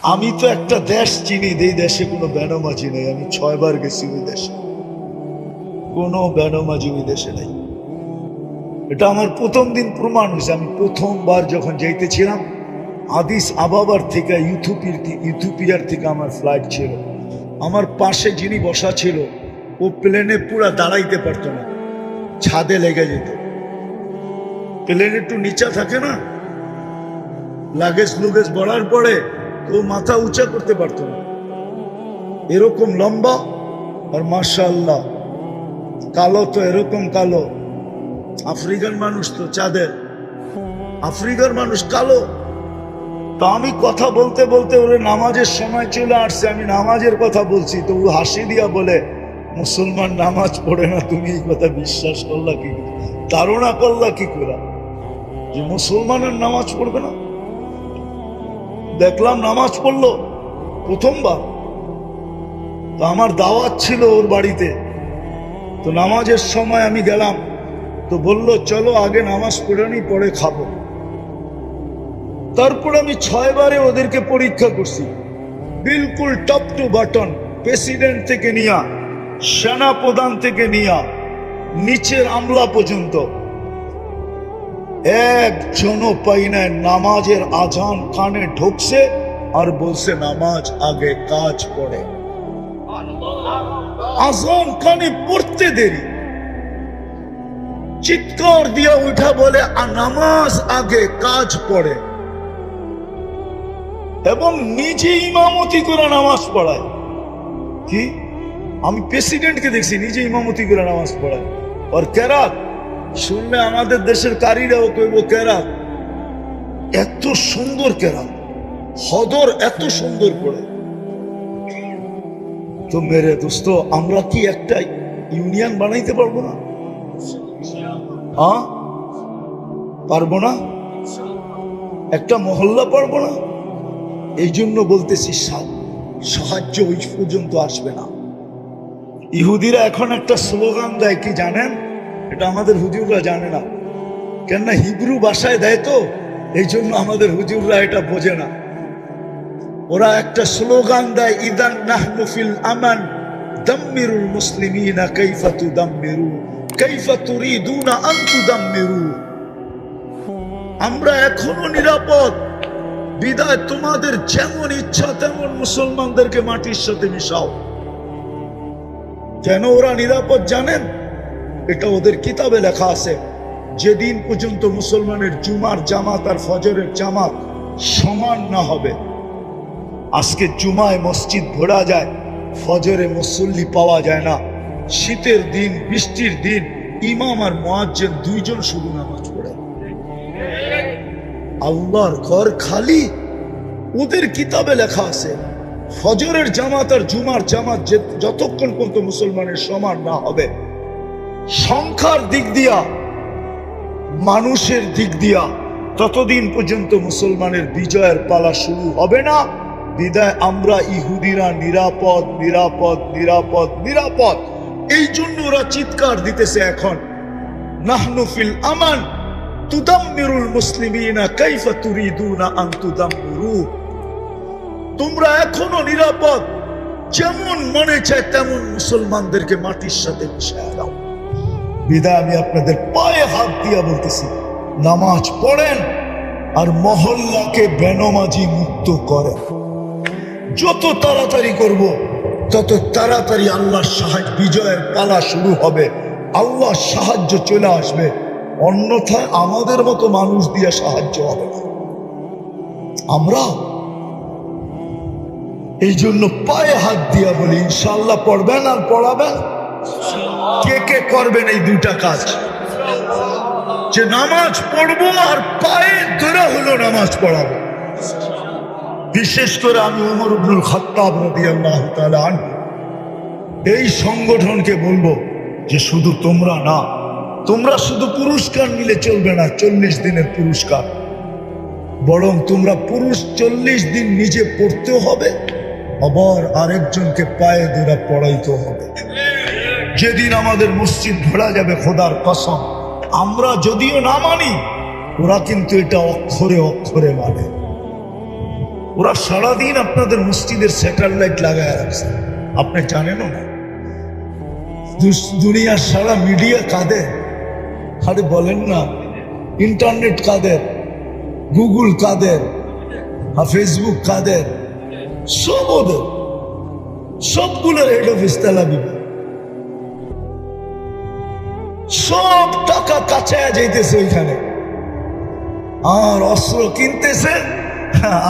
আমি তো একটা দেশ চিনি, এই দেশে কোনো বেনামাজি নেই। আমি 6 বার গেছি ওই দেশে, কোনো বেনামাজি ওই দেশে নেই। এটা আমার প্রথম দিন প্রমাণ হয়েছে। আমি প্রথমবার যখন যাইতেছিলাম আদিস আবাবার থেকে ইথিওপিয়ার থেকে আমার ফ্লাইট ছিল, আমার পাশে যিনি বসা ছিল ও প্লেনে পুরা দাঁড়াইতে পারতো না, ছাদে লেগে যেত। প্লেন একটু নিচা থাকে না, লাগেজ লুগেজ বড়ার পরে তো মাথা উঁচা করতে পারতো না, এরকম লম্বা। আর মাশাআল্লাহ কালো তো এরকম কালো, আফ্রিকান মানুষ তো চাঁদের, আফ্রিকার মানুষ কালো। তো আমি কথা বলতে বলতে ওরে নামাজের সময় চলে আসছে, আমি নামাজের কথা বলছি, তো ও হাসি দিয়া বলে মুসলমান নামাজ পড়ে না, তুমি এই কথা বিশ্বাস করলা কি, ধারণা করলা কি করে যে মুসলমানের নামাজ পড়বে না? দেখলাম নামাজ পড়লো প্রথমবার। তো আমার দাওয়াত ছিল ওর বাড়িতে, তো নামাজের সময় আমি গেলাম, তো বলল চলো আগে নামাজ পড়ে নি পরে খাবো। তারপর আমি 6 বারে ওদেরকে পরীক্ষা করছি, বিলকুল টপ টু বাটন, প্রেসিডেন্ট থেকে নিয়া, সেনা প্রধান থেকে নিয়া, নিচের আমলা পর্যন্ত একজনও পাই নাই নামাজের আজান কানে ঢুকছে আর বলছে নামাজ আগে কাজ পড়ে। আজান কানে পড়তে দেরি, চিৎকার দিয়া উঠা বলে নামাজ আগে কাজ পড়ে, এবং নিজে ইমামতি করে নামাজ পড়ায়। কি আমি প্রেসিডেন্টকে দেখছি নিজে ইমামতি করে নামাজ পড়ায়। আর কেরাত শুনলে আমাদের দেশের কারীরাও কইব কেরাত, এত সুন্দর কেরাত, হদর এত সুন্দর করে। তো মেরে দোস্ত, আমরা কি একটা ইউনিয়ন বানাইতে পারবো না? পারবো না? একটা মহল্লা পারবো না? এই জন্য বলতেছি সাহায্য ওই পর্যন্ত আসবে না। ইহুদিরা এখন একটা স্লোগান দেয়, কি জানেন? এটা আমাদের হুজুররা জানে না, কেননা হিব্রু ভাষায় দেয়, তো এই জন্য আমাদের হুজুররা এটা বোঝে না। ওরা একটা স্লোগান দেয়, ইদান নাহনু ফিল আমান দাম্মিরুল মুসলিমিনা কাইফা তুদাম্মিরু কাইফা তুরিদুনা আন তুদাম্মিরু। আমরা এখনো নিরাপদ, বিদায় তোমাদের যেমন ইচ্ছা তেমন মুসলমানদেরকে মাটির সাথে মিশাও। কেন ওরা নিরাপদ জানেন? এটা ওদের কিতাবে লেখা আছে, যেদিন পর্যন্ত মুসলমানের জুমার জামাত আর ফজরের জামাত সমান না হবে। আজকে জুমায় মসজিদ ভরা যায়, ফজরে মুসল্লি পাওয়া যায় না। শীতের দিন, বৃষ্টির দিন ইমাম আর মুয়াজ্জিন দুইজন শুধু নামাজ পড়ে। আল্লাহর ঘর খালি। ওদের কিতাবে লেখা আছে ফজরের জামাত আর জুমার জামাত যতক্ষণ পর্যন্ত মুসলমানের সমান না হবে, সংখ্যার দিক দিয়া, মানুষের দিক দিয়া, ততদিন পর্যন্ত মুসলমানের বিজয়ের পালা শুরু হবে না। বিদায় আমরা ইহুদিরা নিরাপদ, নিরাপদ, নিরাপদ, নিরাপদ। এই জন্য ওরা চিৎকার দিতেছে এখন, নাহনু ফিল আমান তুদাম্মিরুল মুসলিমিনা কাইফা তুরিদুনা আন তুদাম্মিরু। তোমরা এখনো নিরাপদ, যেমন মনে চায় তেমন মুসলমানদেরকে মাটির সাথে মিশিয়ে দাও। বিদায় আমি আপনাদের পায়ে হাত দিয়া বলতেছি, নামাজ পড়েন আর মহল্লাকে বেনামাজি মুক্ত করেন। যত তাড়াতাড়ি করব তত তাড়াতাড়ি আল্লাহর সাহায্য, বিজয়ের পালা শুরু হবে, আল্লাহর সাহায্য চলে আসবে। অন্যথায় আমাদের মতো মানুষ দিয়ে সাহায্য হবে না। আমরা এই জন্য পায়ে হাত দিয়া বলি, ইনশাআল্লাহ পড়বেন আর পড়াবেন। কে কে করবেন এই দুইটা কাজ? যে নামাজ পড়বো আর পায়ে ধরে হলো নামাজ পড়াবো। বিশেষ করে আমি ওমর ইবনুল খাত্তাব রাদিয়াল্লাহু তাআলা আনহু এই সংগঠনকে বলবো যে শুধু তোমরা না, তোমরা শুধু পুরস্কার নিলে চলবে না, 40 দিনের পুরস্কার, বরং তোমরা 40 দিন নিজে পড়তেও হবে, আবার আরেকজনকে পায়ে ধরে পড়াইতে হবে। যেদিন আমাদের মসজিদ ভরা যাবে, খোদার কসম, আমরা যদিও না মানি, ওরা কিন্তু এটা অক্ষরে অক্ষরে মানে। ওরা সারাদিন আপনাদের মসজিদের স্যাটেলাইট লাগায় রাখছে, আপনি জানেনও না। দুনিয়ার সারা মিডিয়া কাদের? আরে বলেন না, ইন্টারনেট কাদের, গুগল কাদের, ফেসবুক কাদের? সব ওদের, সবগুলোর হেড অফিস তেল আবিব। সব টাকা কাছায় যাইতেছে ওইখানে, আর অস্ত্র কিনতেছে,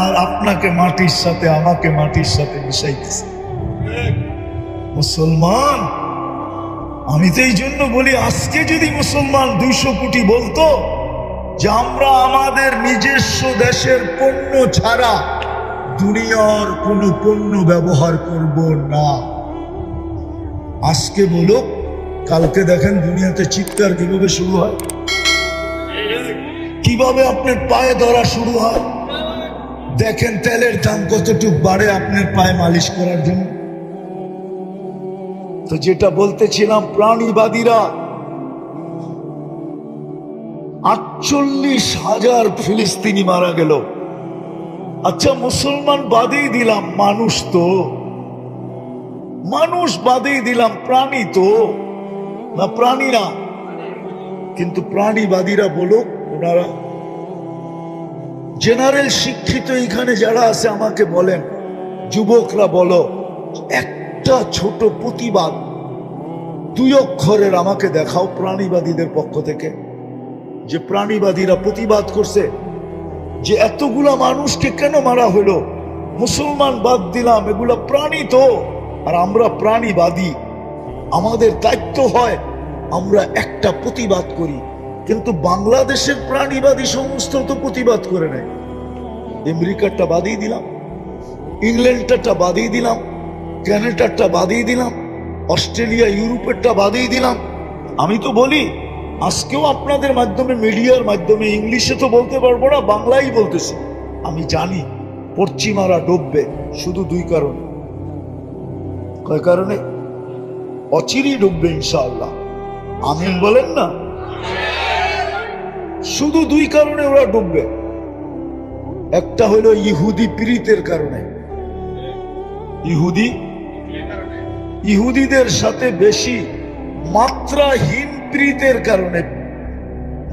আর আপনাকে মাটির সাথে আমাকে মাটির সাথে মিশাইতেছে। মুসলমান, আমি তো এই জন্য বলি, আজকে যদি মুসলমান 200 কোটি বলতো যে আমরা আমাদের নিজস্ব দেশের পণ্য ছাড়া দুনিয়ার কোনো পণ্য ব্যবহার করব না, আজকে বলো, কালকে দেখেন দুনিয়াতে চিৎকার কিভাবে শুরু হয়, কিভাবে আপনার পায়ে ধরা শুরু হয়। দেখেন তেলের দাম কতটুক বাড়ে আপনার পায়ে মালিশ করার জন্য। তো যেটা বলতেছিলাম, প্রাণীবাদীরা 48,000 ফিলিস্তিনি মারা গেল। আচ্ছা, মুসলমান বাদেই দিলাম, মানুষ তো, মানুষ বাদেই দিলাম, প্রাণী তো না, প্রাণী না। কিন্তু প্রাণীবাদীরা বলো, ওনারা জেনারেল শিক্ষিত এখানে যারা আছে আমাকে বলেন, যুবকরা বলো, একটা ছোট প্রতিবাদ 2 অক্ষরের আমাকে দেখাও প্রাণীবাদীদের পক্ষ থেকে, যে প্রাণীবাদীরা প্রতিবাদ করছে যে এতগুলা মানুষকে কেন মারা হলো, মুসলমান বাদ দিলাম, এগুলা প্রাণী তো, আর আমরা প্রাণীবাদী, আমাদের দায়িত্ব হয় আমরা একটা প্রতিবাদ করি। কিন্তু বাংলাদেশের প্রাণীবাদী সমস্ত তো প্রতিবাদ করে নেয়। আমেরিকারটা বাদিয়ে দিলাম, ইংল্যান্ডটা বাদিয়ে দিলাম, ক্যানাডারটা বাদিয়ে দিলাম, অস্ট্রেলিয়া ইউরোপেরটা বাদিয়ে দিলাম। আমি তো বলি, আজকেও আপনাদের মাধ্যমে, মিডিয়ার মাধ্যমে, ইংলিশে তো বলতে পারবো না, বাংলাই বলতেছি। আমি জানি পশ্চিমারা ডুববে শুধু 2 কারণে। কয় কারণে? অচিরেই ডুববে ইনশাআল্লাহ, আমিন বলেন না। শুধু 2 কারণে ওরা ডুববে। একটা হলো ইহুদি প্রীতের কারণে, ইহুদিদের সাথে বেশি মাত্রাহীন প্রীতের কারণে,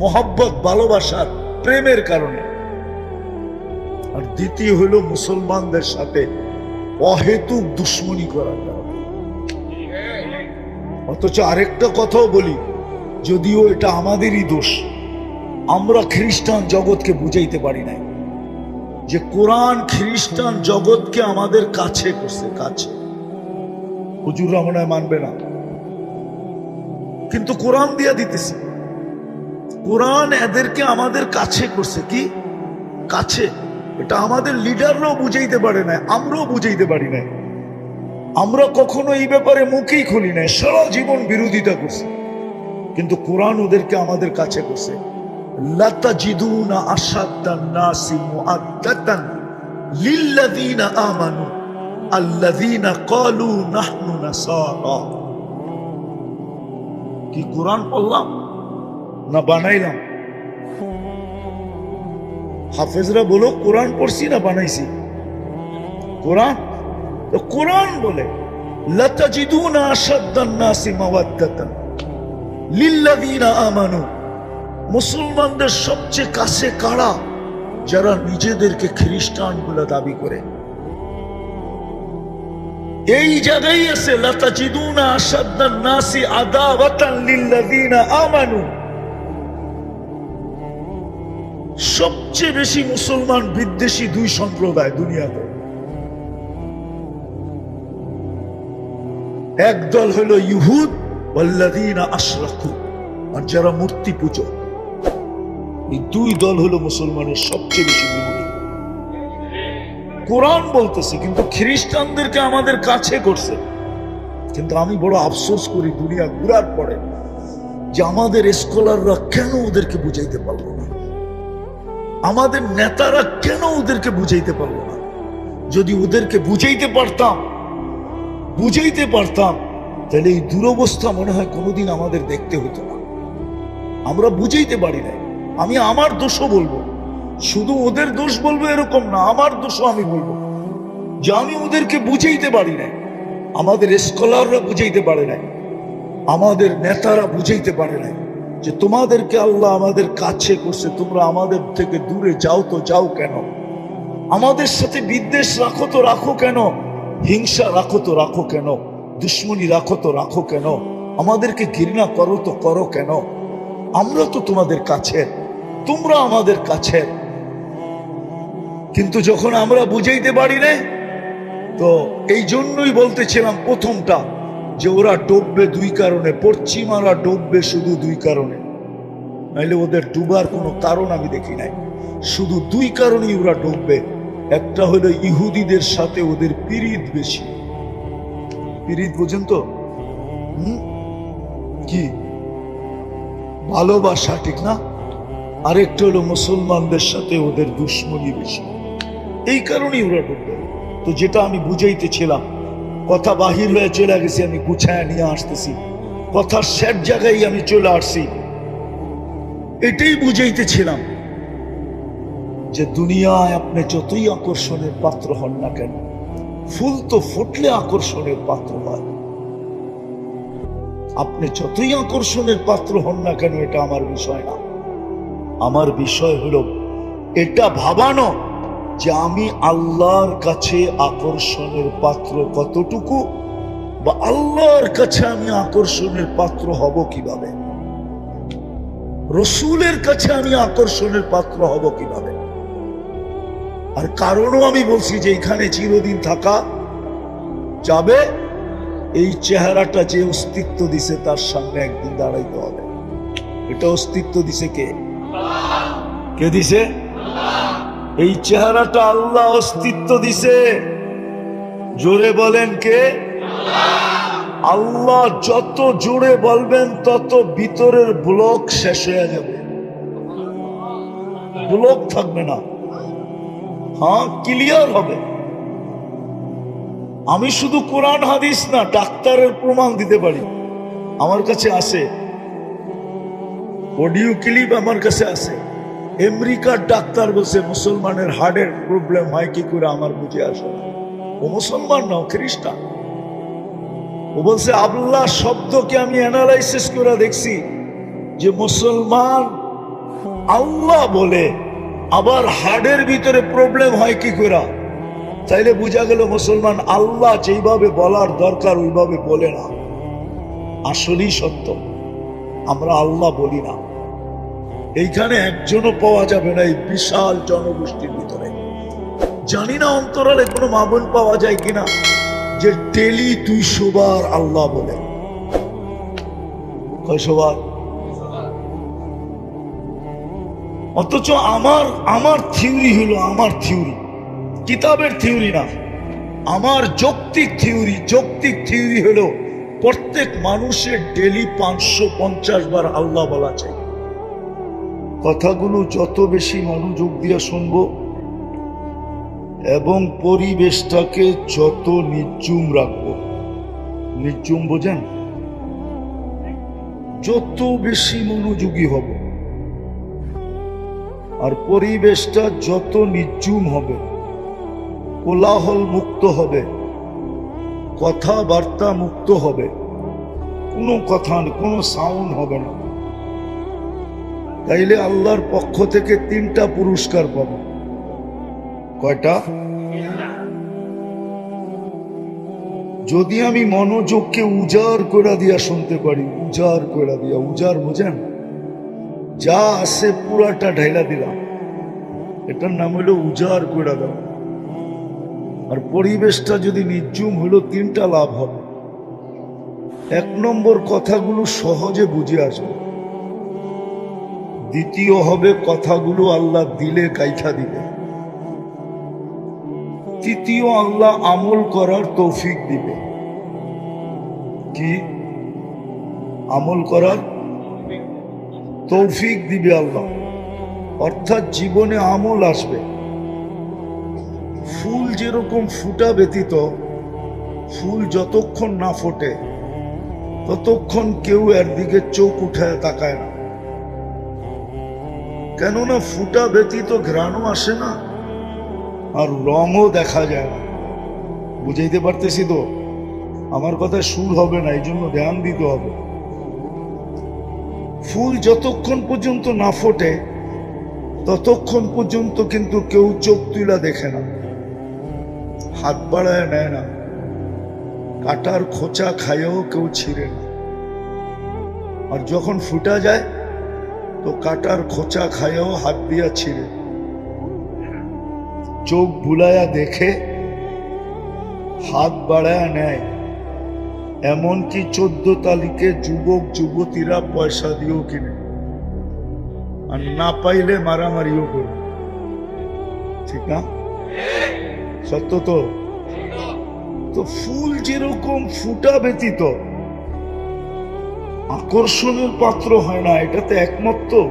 মোহাব্বত, ভালোবাসার, প্রেমের কারণে। আর দ্বিতীয় হলো মুসলমানদের সাথে অহেতুক দুশ্মনী করার কারণে। অথচ আরেকটা কথাও বলি, যদিও এটা আমাদেরই দোষ, আমরা খ্রিস্টান জগৎকে বুঝাইতে পারি নাই যে কোরআন খ্রিস্টান জগৎকে আমাদের কাছে করছে, কাছে। হুজুররা মনে হয় মানবে না, কিন্তু কোরআন দিয়া দিতেছি, কোরআন এদেরকে আমাদের কাছে করছে। কি কাছে? এটা আমাদের লিডাররাও বুঝাইতে পারে না, আমরাও বুঝাইতে পারি না। আমরা কখনো এই ব্যাপারে মুখেই খুলি নাই, সারা জীবন বিরোধিতা করছি, কিন্তু কোরআন ওদেরকে আমাদের কাছে করছে। লাতাজিদুনা আশাদ্দান নাসি মুআদ্দাতান লিল্লাযীনা আমানু আল্লাযীনা ক্বালু নাহনু নাসারা। কি কোরআন পড়লাম না বানাইলাম? হাফেজরা বলো, কোরআন পড়ছি না বানাইছি? কোরআন। তো কোরআন বলে লাতাজিদুনা আশাদ্দান নাসি মাওয়াদ্দাতান লিল্লাযীনা আমানু। মুসলমানদের সবচেয়ে কাছে কারা? যারা নিজেদেরকে খ্রিস্টান বলে দাবি করে। এই জায়গায় আছে লাতাজিদুনা আশাদ্দান নাসি আদাওয়াতান লিল্লাযীনা আমানু। সবচেয়ে বেশি মুসলমান বিদ্বেষী 2 সম্প্রদায় দুনিয়াতে। এক দল হলো ইহুদ ওয়াল্লাযীনা আশরাকু, আর যারা মূর্তি পূজক। এই 2 দল হলো মুসলমানের সবচেয়ে বেশি বিরোধী। কোরআন বলতেছে, কিন্তু খ্রিস্টানদেরকে আমাদের কাছে করছে। কিন্তু আমি বড় আফসোস করি দুনিয়া ঘুরার পরে, যে আমাদের স্কলাররা কেন ওদেরকে বুঝাইতে পারলো না, আমাদের নেতারা কেন ওদেরকে বুঝাইতে পারলো না। যদি ওদেরকে বুঝাইতে পারতাম, তাহলে এই দুরবস্থা মনে হয় কোনোদিন আমাদের দেখতে হতো না। আমরা বুঝাইতে পারি না। আমি আমার দোষও বলবো, শুধু ওদের দোষ বলবো এরকম না, আমার দোষও আমি বলবো যে আমি ওদেরকে বুঝাইতে পারি না, আমাদের স্কলাররা বুঝাইতে পারে নাই, আমাদের নেতারা বুঝাইতে পারে নাই যে তোমাদেরকে আল্লাহ আমাদের কাছে করছে, তোমরা আমাদের থেকে দূরে যাও তো যাও কেন, আমাদের সাথে বিদ্বেষ রাখো তো রাখো কেন, হিংসা রাখো তো রাখো কেন, দুশ্মনী রাখো তো রাখো কেন, আমাদেরকে ঘৃণা করো তো করো কেন, আমরা তো তোমাদের কাছে, তোমরা আমাদের কাছে। কিন্তু যখন আমরা বুঝাইতে পারি না, তো এই জন্যই বলতেছিলাম প্রথমটা যে ওরা ডুববে দুই কারণে, পশ্চিমারা ডুববে শুধু দুই কারণে, নাইলে ওদের ডুবার কোনো কারণ আমি দেখি নাই। শুধু দুই কারণেই ওরা ডুববে। একটা হলো ইহুদিদের সাথে ওদের পিরিত বেশি, পিরিত বোঝেন তো, কি ভালোবাসা, ঠিক না? আরেকটা হলো মুসলমানদের সাথে ওদের দুশ্মনী বেশি, এই কারণেই ওরা ডুববে। তো যেটা আমি বুঝাইতেছিলাম, কথা বাহির হয়ে চলে গেছি, আমি গুছায় নিয়ে আসতেছি, কথার শেষ জায়গায় আমি চলে আসছি। এটাই বুঝাইতেছিলাম যে দুনিয়ায় আপনি যতই আকর্ষণের পাত্র হন না কেন, ফুল তো ফুটলে আকর্ষণের পাত্র হয়। আপনি যতই আকর্ষণের পাত্র হন না কেন, এটা আমার বিষয় না। আমার বিষয় হলো এটা ভাবানো যে আমি আল্লাহর কাছে আকর্ষণের পাত্র কতটুকু, বা আল্লাহর কাছে আমি আকর্ষণের পাত্র হব কিভাবে, রসুলের কাছে আমি আকর্ষণের পাত্র হব কিভাবে। আর কারণও আমি বলছি যে এখানে চিরদিন থাকা যাবে, এই চেহারাটা যে অস্তিত্ব দিছে তার সামনে একদিন দাঁড়াইতে হবে। এটা অস্তিত্ব দিছে কে? কে দিছে? এই চেহারাটা আল্লাহ অস্তিত্ব দিছে। জোরে বলেন কে? আল্লাহ। যত জোরে বলবেন তত ভিতরের ব্লক শেষ হয়ে যাবে, ব্লক থাকবে না, হ্যাঁ ক্লিয়ার হবে। আমি শুধু কোরআন হাদিস না, ডাক্তারের প্রমাণ দিতে পারি, আমার কাছে আছে অডিও ক্লিপ, আমার কাছে আছে। আমেরিকার ডাক্তার বলছে মুসলমানের হার্টের প্রবলেম হয় কি করে, আমার বুঝে আসে না। ও মুসলমান না, ও খ্রিস্টান। ও বলছে আল্লাহ শব্দকে আমি অ্যানালাইসিস করে দেখছি যে মুসলমান আল্লাহ বলে, আবার হার্টের ভিতরে প্রবলেম হয় কি করে। তাইলে বোঝা গেল মুসলমান আল্লাহ যেইভাবে বলার দরকার ওইভাবে বলে না। আসলেই সত্য, আমরা আল্লাহ বলি না। এইখানে একজনও পাওয়া যাবে না এই বিশাল জনগোষ্ঠীর ভিতরে। জানি না অন্তরালে কোনো মা বোন পাওয়া যায় কিনা যে ডেলি 200 বার আল্লাহ বলে। কয়শো বার? অথচ আমার থিওরি হলো, আমার থিওরি কিতাবের থিওরি না, আমার যৌক্তিক থিওরি হলো প্রত্যেক মানুষের ডেলি 550 বার আল্লাহ বলা চাই। কথাগুলো যত বেশি মনোযোগ দিয়ে শুনবো এবং পরিবেশটাকে যত নির্জুম রাখবো, নির্জুম বোঝেন, যত বেশি মনোযোগী হব আর পরিবেশটা যত নির্জুম হবে, কোলাহল মুক্ত হবে, কথাবার্তা মুক্ত হবে, কোনো কথা কোনো সাউন্ড হবে না, তাইলে আল্লাহর পক্ষ থেকে 3টা পুরস্কার পাবো। কয়টা? যদি আমি মনোযোগকে উজাড় করে দিয়া শুনতে পারি, উজাড় করে দিয়া, উজাড় বোঝেন, যা আছে পুরাটা ঢাইলা দিলাম, এটার নাম হলো উজাড় করে দেওয়া। আর পরিবেশটা যদি নির্জুম হলো, 3টা লাভ হবে। 1 নম্বর, কথাগুলো সহজে বুঝে আসবে। দ্বিতীয় হবে, কথাগুলো আল্লাহ দিলে কাইথা দিবে। তৃতীয়, আল্লাহ আমল করার তৌফিক দিবে। কি? আমল করার তৌফিক দিবে আল্লাহ, অর্থাৎ জীবনে আমল আসবে। ফুল যেরকম ফুটা ব্যতীত, ফুল যতক্ষণ না ফোটে ততক্ষণ কেউ এর দিকে চোখ উঠায় তাকায় না। কেননা ফুটা ব্যতীত ঘ্রাণও আসে না, আর রঙও দেখা যায় না। বুঝাইতে পারতেছি তো? আমার কথায় সুর হবে না, এই জন্য ধ্যান দিতে হবে। ফুল যতক্ষণ পর্যন্ত না ফোটে ততক্ষণ পর্যন্ত কিন্তু কেউ চোখ তুলা দেখে না, হাত বাড়ায় নেয় না, কাটার খোঁচা খাইয়েও কেউ ছিঁড়ে না। আর যখন ফুটা যায় তো কাটার খোঁচা খাইয়েও হাত দিয়া ছিঁড়ে, চোখ বুলায়া দেখে, হাত বাড়ায়া নেয়, এমনকি 14 তারিখে যুবক যুবতীরা পয়সা দিয়েও কিনে, আর না পাইলে মারামারিও করে। ঠিক না? সত্য তো? তো ফুল যেরকম ফুটা ব্যতীত আকর্ষণের পাত্র হয় না, এটাতে একমত তো?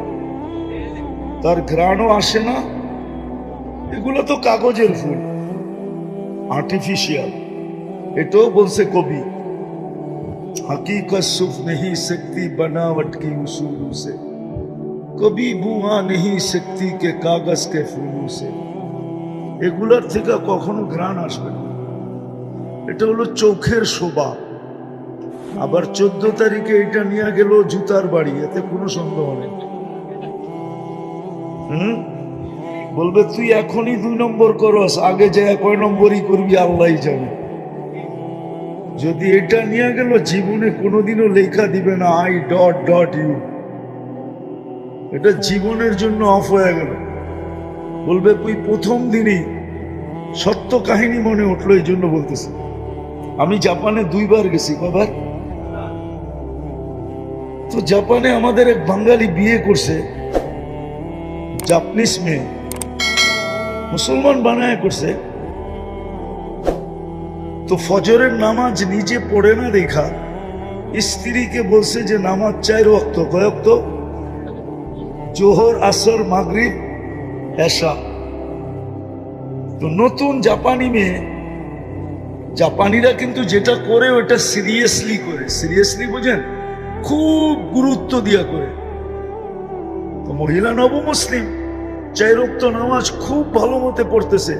তার ঘ্রাণও আসে না। এগুলো তো কাগজের ফুল, আর্টিফিশিয়াল। এটাও বলছে কবি, हकीकत सुख नहीं सकती बनावट की उसूलों से, कभी बुआ नहीं सकती के कागज के फूलों से। এগুলার থেকে কখনো ঘ্রাণ আসবে না। এটা হলো চোখের শোভা। আবার 14 তারিখে এটা নিয়ে গেল জুতার বাড়ি, এতে কোনো সন্দেহ নেই। বলবে তুই এখনই 2 নম্বর করস, আগে যে কয় নম্বরই করবি আল্লাহই জানে। যদি এটা নিয়ে গেল জীবনে কোনোদিনও লেখা দিবে না I.U, এটা জীবনের জন্য অফ হয়ে গেল। বলবে তুই প্রথম দিনই সত্য কাহিনী মনে উঠলো, এই জন্য বলতেছি। আমি জাপানে 2 বার গেছি। কবার? তো জাপানে আমাদের এক বাঙালি বিয়ে করছে, জাপানিজ মেয়ে, মুসলমান বানায় করছে। তো ফজরের নামাজ নিজে পড়ে না দেখা স্ত্রীকে বলছে যে নামাজ 4 ওয়াক্ত। কয় ওয়াক্ত? জোহর, আসর, মাগরিব, এশা। তো নতুন জাপানি মেয়ে, জাপানিরা কিন্তু যেটা করে ওটা সিরিয়াসলি করে। সিরিয়াসলি বোঝেন? খুব গুরুত্ব দিয়া করে। তো মহিলা নব মুসলিম 4 ওয়াক্ত নামাজ খুব ভালো মতে পড়তেছে।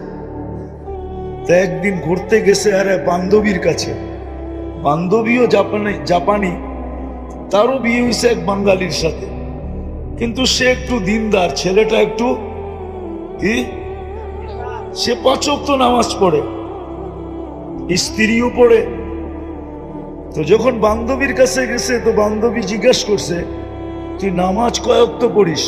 তা একদিন ঘুরতে গেছে আর বান্ধবীর কাছে, বান্ধবীও জাপানি, তারও বিয়ে হয়েছে এক বাঙালির সাথে, কিন্তু সে একটু দিনদার, ছেলেটা একটু কি, সে 5 ওয়াক্ত নামাজ পড়ে, স্ত্রীও পড়ে। তো যখন বান্ধবীর কাছে গেছে তো বান্ধবী জিজ্ঞাসা করছে, তুই নামাজ কয় ওয়াক্ত পড়িস?